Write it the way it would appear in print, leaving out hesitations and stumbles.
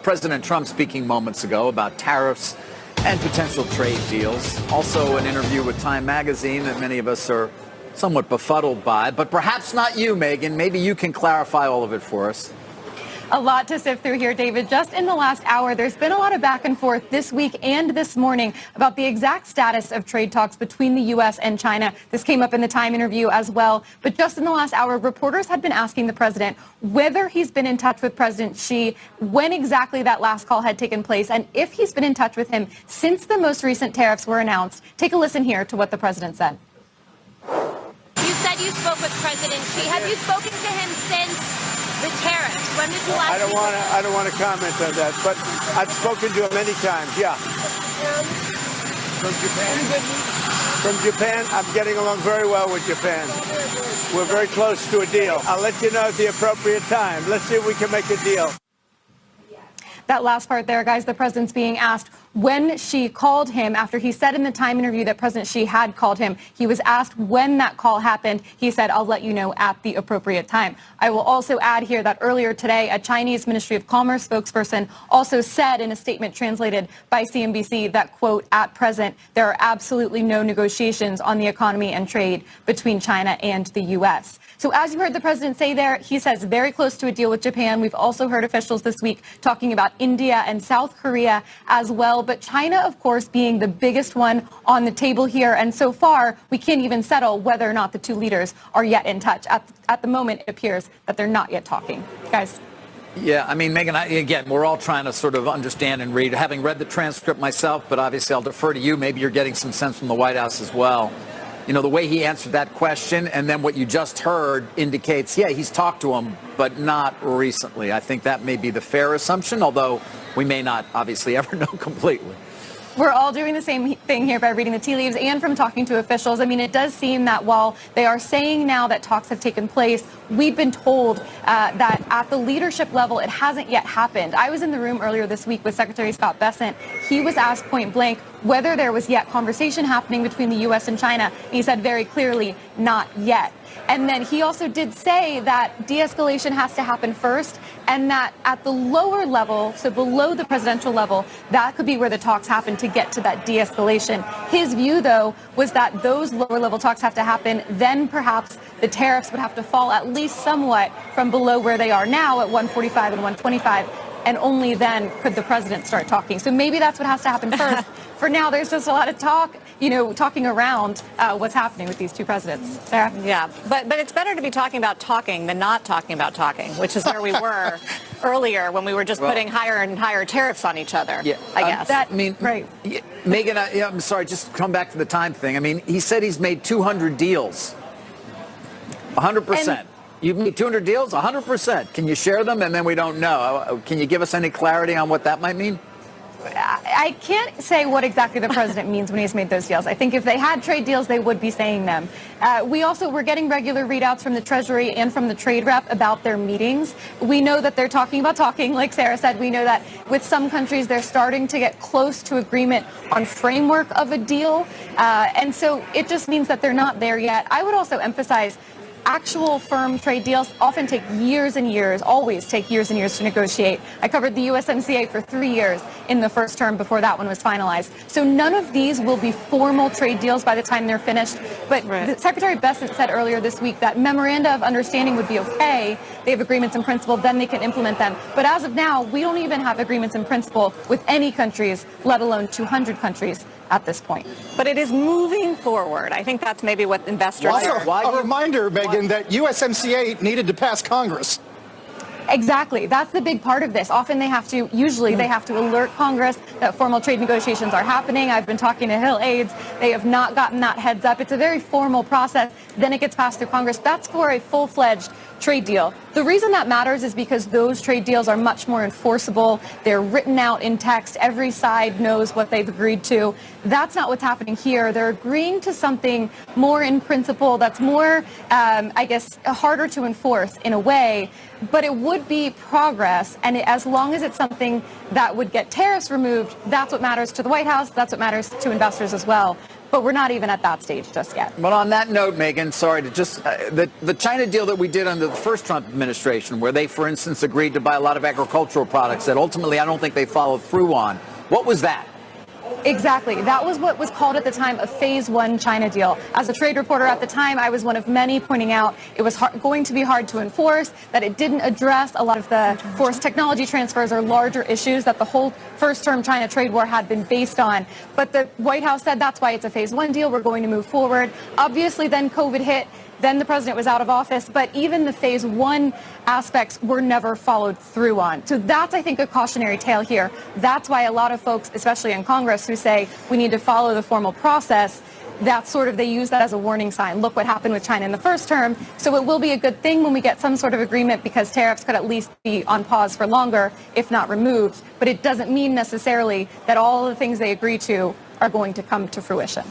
President Trump speaking moments ago about tariffs and potential trade deals. Also an interview with Time magazine that many of us are somewhat befuddled by, but perhaps not you, Megan. Maybe you can clarify all of it for us. A lot to sift through here, David. Just in the last hour, there's been a lot of back and forth this week and this morning about the exact status of trade talks between the U.S. and China. This came up in the Time interview as well. But just in the last hour, reporters had been asking the president whether he's been in touch with President Xi, when exactly that last call had taken place, and if he's been in touch with him since the most recent tariffs were announced. Take a listen here to what the president said. You said you spoke with President Xi. Have you spoken to him since the tariffs? When did you last? I don't want to comment on that, but I've spoken to him many times. Yeah. From Japan? From Japan, I'm getting along very well with Japan. We're very close to a deal. I'll let you know at the appropriate time. Let's see if we can make a deal. That last part there, guys, the president's being asked when Xi called him after he said in the Time interview that President Xi had called him. He was asked when that call happened. He said, I'll let you know at the appropriate time. I will also add here that earlier today, a Chinese Ministry of Commerce spokesperson also said in a statement translated by CNBC that, quote, at present, there are absolutely no negotiations on the economy and trade between China and the U.S. So as you heard the president say there, he says very close to a deal with Japan. We've also heard officials this week talking about India and South Korea as well. But China, of course, being the biggest one on the table here. And so far, we can't even settle whether or not the two leaders are yet in touch. At the moment, it appears that they're not yet talking. Guys. Yeah, I mean, Megan, again, we're all trying to sort of understand and read. Having read the transcript myself, but obviously I'll defer to you. Maybe you're getting some sense from the White House as well. You know, the way he answered that question and then what you just heard indicates, yeah, he's talked to him, but not recently. I think that may be the fair assumption, although we may not obviously ever know completely. We're all doing the same thing here by reading the tea leaves and from talking to officials. I mean, it does seem that while they are saying now that talks have taken place, we've been told that at the leadership level, it hasn't yet happened. I was in the room earlier this week with Secretary Scott Bessent. He was asked point blank whether there was yet conversation happening between the U.S. and China. He said very clearly, not yet. And then he also did say that de-escalation has to happen first, and that at the lower level, so below the presidential level, that could be where the talks happen to get to that de-escalation. His view, though, was that those lower level talks have to happen, then perhaps the tariffs would have to fall at least somewhat from below where they are now at 145 and 125. And only then could the president start talking. So maybe that's what has to happen first. For now, there's just a lot of talk, talking around what's happening with these two presidents. Sarah? Yeah, but it's better to be talking about talking than not talking about talking, which is where we were earlier when we were just putting higher and higher tariffs on each other, yeah, I guess. Right. Megan, I'm sorry, just come back to the Time thing. I mean, he said he's made 200 deals, 100%. You've made 200 deals, 100%. Can you share them? And then we don't know. Can you give us any clarity on what that might mean? I can't say what exactly the president means when he's made those deals. I think if they had trade deals, they would be saying them. We're getting regular readouts from the Treasury and from the trade rep about their meetings. We know that they're talking about talking, like Sarah said. We know that with some countries, they're starting to get close to agreement on framework of a deal. And so it just means that they're not there yet. I would also emphasize actual firm trade deals often take years and years, always take years and years to negotiate. I covered the USMCA for 3 years in the first term before that one was finalized. So none of these will be formal trade deals by the time they're finished. But Secretary Bessent said earlier this week that memoranda of understanding would be okay. They have agreements in principle, then they can implement them. But as of now, we don't even have agreements in principle with any countries, let alone 200 countries at this point. But it is moving forward. I think that's maybe what investors are. A reminder, Megan, that USMCA needed to pass Congress. Exactly. That's the big part of this. Often they have to alert Congress that formal trade negotiations are happening. I've been talking to Hill aides. They have not gotten that heads up. It's a very formal process. Then it gets passed through Congress. That's for a full-fledged trade deal. The reason that matters is because those trade deals are much more enforceable. They're written out in text. Every side knows what they've agreed to. That's not what's happening here. They're agreeing to something more in principle that's more, harder to enforce in a way. But it would be progress, and as long as it's something that would get tariffs removed, that's what matters to the White House. That's what matters to investors as well. but we're not even at that stage just yet. But on that note, Megan, sorry to just the China deal that we did under the first Trump administration, where they, for instance, agreed to buy a lot of agricultural products that ultimately I don't think they followed through on. What was that? Exactly. That was what was called at the time a phase one China deal. As a trade reporter at the time, I was one of many pointing out it was going to be hard to enforce, that it didn't address a lot of the forced technology transfers or larger issues that the whole first term China trade war had been based on. But the White House said that's why it's a phase one deal. We're going to move forward. Obviously, then COVID hit. Then the president was out of office, but even the phase one aspects were never followed through on. So that's, I think, a cautionary tale here. That's why a lot of folks, especially in Congress, who say we need to follow the formal process, that's sort of, they use that as a warning sign. Look what happened with China in the first term. So it will be a good thing when we get some sort of agreement, because tariffs could at least be on pause for longer, if not removed. But it doesn't mean necessarily that all the things they agree to are going to come to fruition.